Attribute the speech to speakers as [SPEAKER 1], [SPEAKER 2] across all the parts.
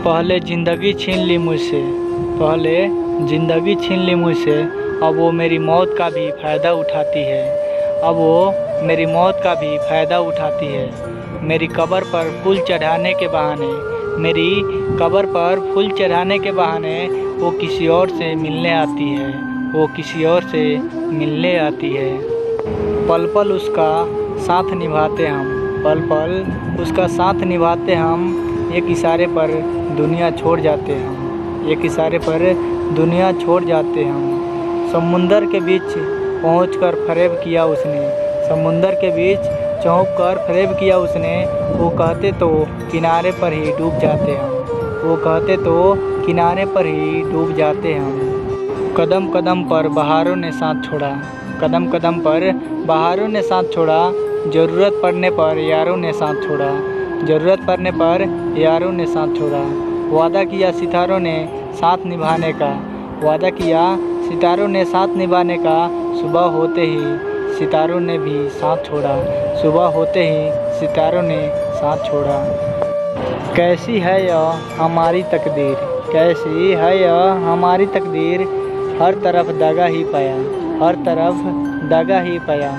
[SPEAKER 1] पहले ज़िंदगी छीन ली मुझसे, पहले ज़िंदगी छीन ली मुझसे, अब वो मेरी मौत का भी फ़ायदा उठाती है, अब वो मेरी मौत का भी फ़ायदा उठाती है। मेरी कब्र पर फूल चढ़ाने के बहाने, मेरी कब्र पर फूल चढ़ाने के बहाने वो किसी और से मिलने आती है, वो किसी और से मिलने आती है। पल पल उसका साथ निभाते हम, पल पल उसका साथ निभाते हम, एक इशारे पर दुनिया छोड़ जाते हम, एक इशारे पर दुनिया छोड़ जाते हम। समुंदर के बीच पहुंचकर फरेब किया उसने, समुंदर के बीच चौंक कर फरेब किया उसने। वो कहते तो किनारे पर ही डूब जाते हम, वो कहते तो किनारे पर ही डूब जाते हम। कदम कदम पर बहारों ने साथ छोड़ा, कदम कदम पर बहारों ने साथ छोड़ा, ज़रूरत पड़ने पर यारों ने साथ छोड़ा, ज़रूरत पड़ने पर यारों ने साथ छोड़ा। वादा किया सितारों ने साथ निभाने का, वादा किया सितारों ने साथ निभाने का, सुबह होते ही सितारों ने भी साथ छोड़ा, सुबह होते ही सितारों ने साथ छोड़ा। कैसी है यह हमारी तकदीर, कैसी है यह हमारी तकदीर, हर तरफ दगा ही पाया, हर तरफ दगा ही पाया।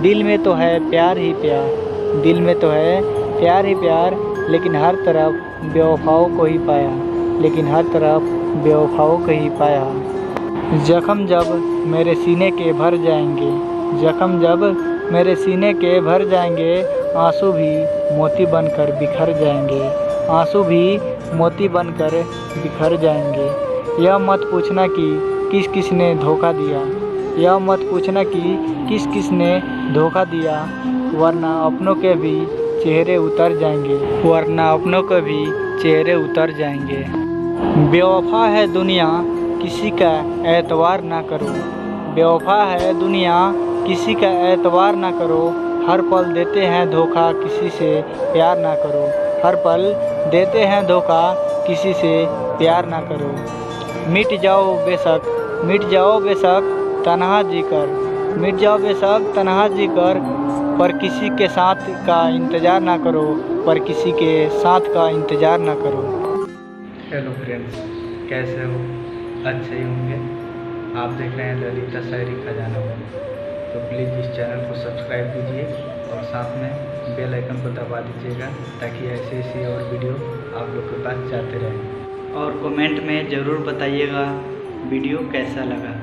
[SPEAKER 1] दिल में तो है प्यार ही प्यार, दिल में तो है प्यार ही प्यार, लेकिन हर तरफ बेवफाओं को ही पाया, लेकिन हर तरफ बेवफाओं को ही पाया। जख्म जब मेरे सीने के भर जाएंगे, जख्म जब मेरे सीने के भर जाएंगे, आंसू भी मोती बनकर बिखर जाएंगे, आंसू भी मोती बनकर बिखर जाएंगे। यह मत पूछना कि किस किस ने धोखा दिया, यह मत पूछना कि किस किस ने धोखा दिया, वरना अपनों के भी चेहरे उतर जाएंगे, वरना अपनों के भी चेहरे उतर जाएंगे। बेवफा है दुनिया किसी का एतबार ना करो, बेवफा है दुनिया किसी का एतबार ना करो, हर पल देते हैं धोखा किसी से प्यार ना करो, हर पल देते हैं धोखा किसी से प्यार ना करो। मिट जाओ बेशक, मिट जाओ बेशक तन्हा जीकर, मिट जाओ बेशक तन्हा जीकर, पर किसी के साथ का इंतज़ार ना करो, पर किसी के साथ का इंतज़ार ना करो।
[SPEAKER 2] हेलो फ्रेंड्स, कैसे हो? अच्छे ही होंगे। आप देख रहे हैं ललिता शायरी खजाना। तो प्लीज़ इस चैनल को सब्सक्राइब कीजिए और साथ में बेल आइकन को दबा दीजिएगा, ताकि ऐसे ऐसी और वीडियो आप लोग के पास जाते रहें।
[SPEAKER 1] और कमेंट में ज़रूर बताइएगा वीडियो कैसा लगा।